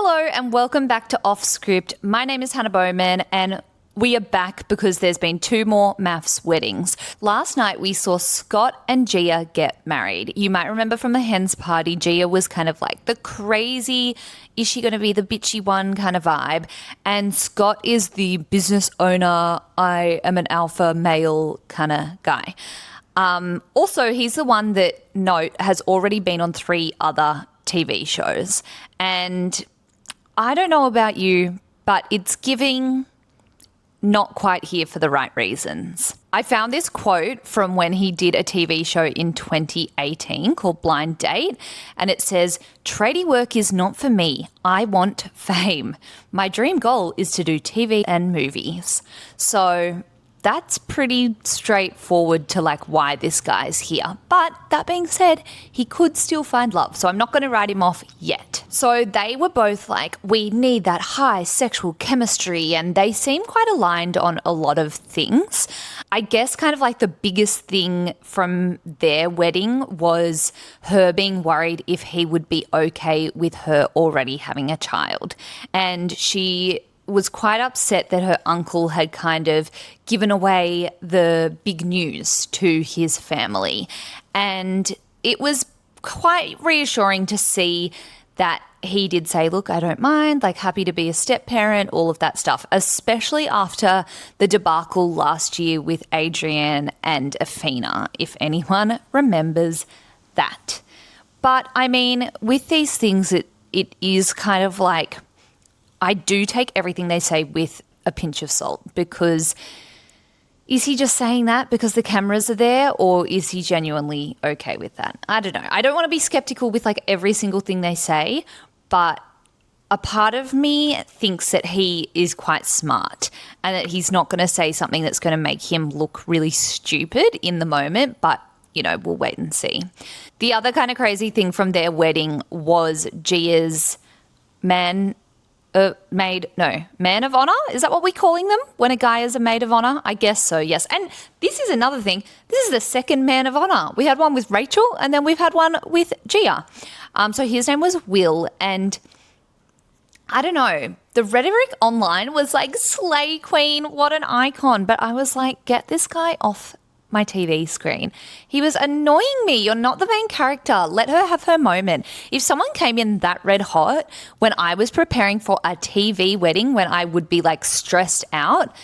Hello and welcome back to Off Script. My name is Hannah Bowman and we are back because there's been 2 more MAFS weddings. Last night we saw Scott and Gia get married. You might remember from the hens party, Gia was kind of like the crazy, is she going to be the bitchy one kind of vibe? And Scott is the business owner, I am an alpha male kind of guy. Also, he's the one that, note, has already been on 3 other TV shows. And I don't know about you, but it's giving not quite here for the right reasons. I found this quote from when he did a TV show in 2018 called Blind Date, and it says, "Tradie work is not for me. I want fame. My dream goal is to do TV and movies." So that's pretty straightforward to like why this guy's here. But that being said, he could still find love. So I'm not going to write him off yet. So they were both like, we need that high sexual chemistry, and they seem quite aligned on a lot of things. I guess kind of like the biggest thing from their wedding was her being worried if he would be okay with her already having a child. And she was quite upset that her uncle had kind of given away the big news to his family. And it was quite reassuring to see that he did say, look, I don't mind, like happy to be a step parent, all of that stuff, especially after the debacle last year with Adrienne and Afina, if anyone remembers that. But I mean, with these things, it is kind of like, I do take everything they say with a pinch of salt, because is he just saying that because the cameras are there, or is he genuinely okay with that? I don't know. I don't want to be skeptical with like every single thing they say, but a part of me thinks that he is quite smart and that he's not going to say something that's going to make him look really stupid in the moment, but you know, we'll wait and see. The other kind of crazy thing from their wedding was Gia's man of honor? Is that what we're calling them when a guy is a maid of honor? I guess so, yes. And this is another thing. This is the second man of honor. We had one with Rachel and then we've had one with Gia. So his name was Will, and I don't know, the rhetoric online was like, slay queen, what an icon. But I was like, get this guy off my TV screen. He was annoying me. You're not the main character. Let her have her moment. If someone came in that red hot when I was preparing for a TV wedding, when I would be like stressed out,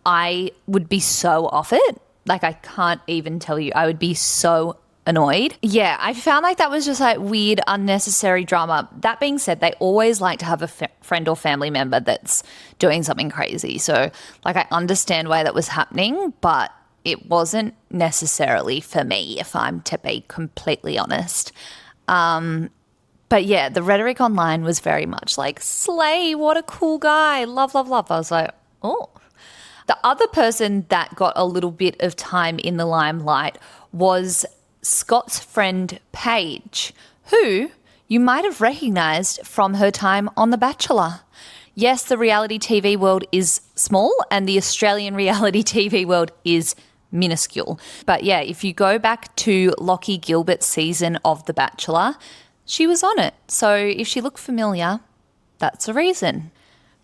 I would be so off it. Like I can't even tell you. I would be so annoyed. Yeah, I found like that was just like weird, unnecessary drama. That being said, they always like to have a friend or family member that's doing something crazy. So like I understand why that was happening, but it wasn't necessarily for me, if I'm to be completely honest. But yeah, the rhetoric online was very much like, slay, what a cool guy, love, love, love. I was like, oh. The other person that got a little bit of time in the limelight was Scott's friend Paige, who you might have recognised from her time on The Bachelor. Yes, the reality TV world is small and the Australian reality TV world is minuscule. But yeah, if you go back to Lockie Gilbert's season of The Bachelor, she was on it. So if she looked familiar, that's a reason.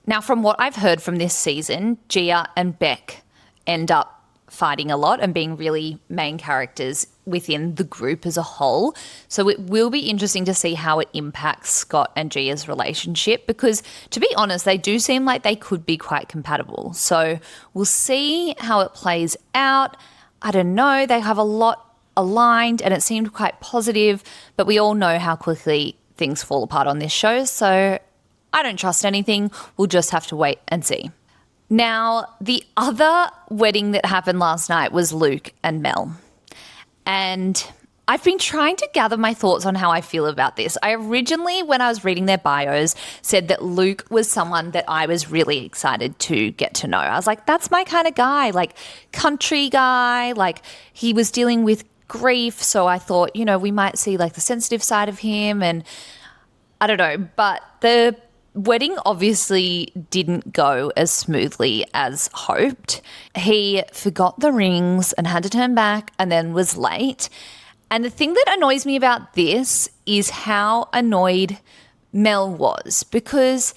Now, from what I've heard from this season, Gia and Beck end up fighting a lot and being really main characters within the group as a whole. So it will be interesting to see how it impacts Scott and Gia's relationship, because to be honest, they do seem like they could be quite compatible. So we'll see how it plays out. I don't know. They have a lot aligned and it seemed quite positive, but we all know how quickly things fall apart on this show. So I don't trust anything. We'll just have to wait and see. Now, the other wedding that happened last night was Luke and Mel. And I've been trying to gather my thoughts on how I feel about this. I originally, when I was reading their bios, said that Luke was someone that I was really excited to get to know. I was like, that's my kind of guy, like country guy, like he was dealing with grief. So I thought, you know, we might see like the sensitive side of him, and I don't know, but the wedding obviously didn't go as smoothly as hoped. He forgot the rings and had to turn back and then was late. And the thing that annoys me about this is how annoyed Mel was, because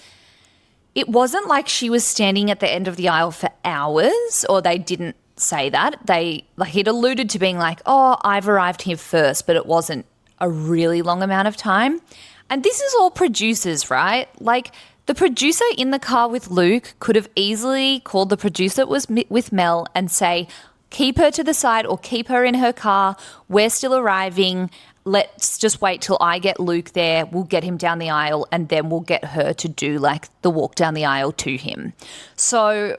it wasn't like she was standing at the end of the aisle for hours, or they didn't say that. He'd alluded to being like, oh, I've arrived here first, but it wasn't a really long amount of time. And this is all producers, right? Like, the producer in the car with Luke could have easily called the producer that was with Mel and say, keep her to the side or keep her in her car. We're still arriving. Let's just wait till I get Luke there. We'll get him down the aisle and then we'll get her to do like the walk down the aisle to him. So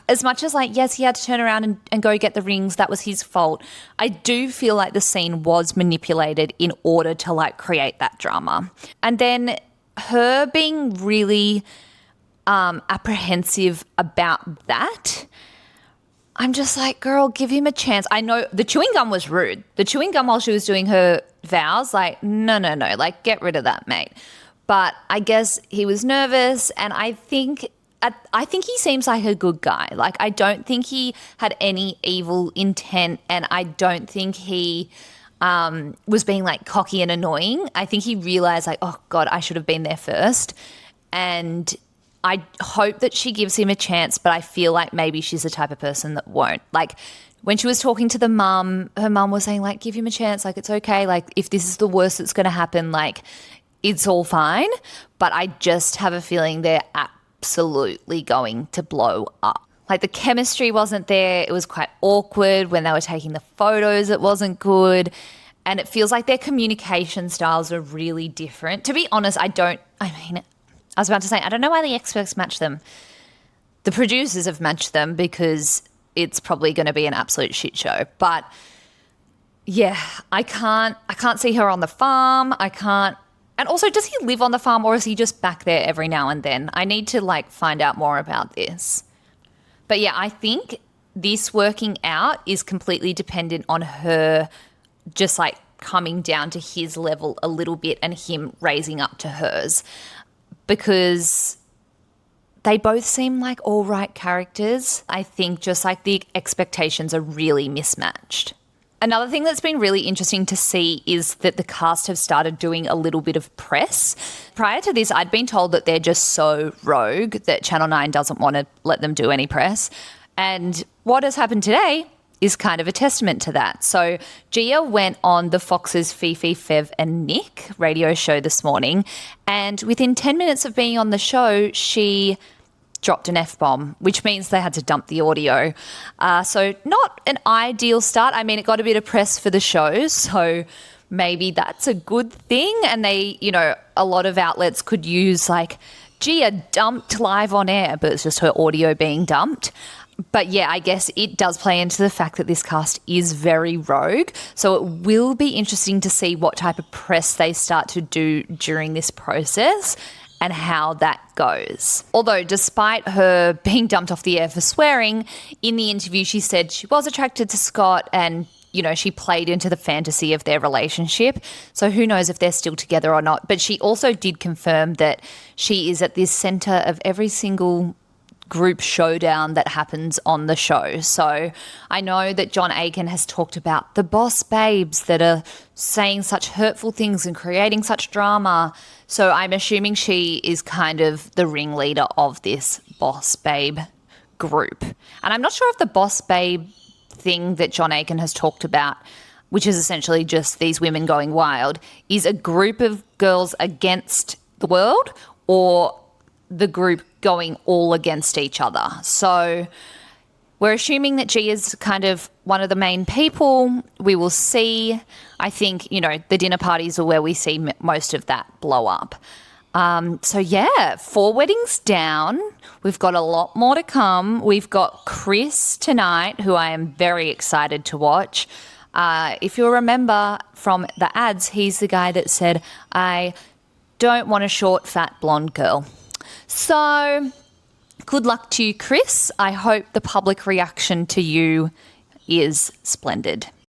as much as like, yes, he had to turn around and go get the rings, that was his fault. I do feel like the scene was manipulated in order to like create that drama. And then her being really apprehensive about that, I'm just like, girl, give him a chance. I know the chewing gum was rude. The chewing gum while she was doing her vows, like, no, like, get rid of that, mate. But I guess he was nervous, and I think he seems like a good guy. Like, I don't think he had any evil intent, and I don't think he was being like cocky and annoying. I think he realized like, oh God, I should have been there first. And I hope that she gives him a chance, but I feel like maybe she's the type of person that won't. Like, when she was talking to the mum, her mum was saying like, give him a chance. Like, it's okay. Like, if this is the worst that's going to happen, like, it's all fine. But I just have a feeling they're absolutely going to blow up. Like, the chemistry wasn't there. It was quite awkward. When they were taking the photos, it wasn't good. And it feels like their communication styles are really different. To be honest, I was about to say, I don't know why the experts match them. The producers have matched them because it's probably going to be an absolute shit show. But yeah, I can't see her on the farm. I can't. And also, does he live on the farm or is he just back there every now and then? I need to like find out more about this. But yeah, I think this working out is completely dependent on her just like coming down to his level a little bit and him raising up to hers, because they both seem like all right characters. I think just like the expectations are really mismatched. Another thing that's been really interesting to see is that the cast have started doing a little bit of press. Prior to this, I'd been told that they're just so rogue that Channel 9 doesn't want to let them do any press. And what has happened today is kind of a testament to that. So Gia went on the Fox's Fifi, Fev and Nick radio show this morning, and within 10 minutes of being on the show, she dropped an F-bomb, which means they had to dump the audio. So not an ideal start. I mean, it got a bit of press for the show, so maybe that's a good thing. And they, a lot of outlets could use like, Gia dumped live on air, but it's just her audio being dumped. But yeah, I guess it does play into the fact that this cast is very rogue. So it will be interesting to see what type of press they start to do during this process and how that goes. Although despite her being dumped off the air for swearing, in the interview she said she was attracted to Scott and, she played into the fantasy of their relationship. So who knows if they're still together or not. But she also did confirm that she is at the centre of every single group showdown that happens on the show. So I know that John Aiken has talked about the boss babes that are saying such hurtful things and creating such drama. So I'm assuming she is kind of the ringleader of this boss babe group. And I'm not sure if the boss babe thing that John Aiken has talked about, which is essentially just these women going wild, is a group of girls against the world or the group going all against each other. So we're assuming that G is kind of one of the main people. We will see. I think, the dinner parties are where we see most of that blow up. So yeah, 4 weddings down. We've got a lot more to come. We've got Chris tonight, who I am very excited to watch. If you'll remember from the ads, he's the guy that said, I don't want a short, fat, blonde girl. So good luck to you, Chris. I hope the public reaction to you is splendid.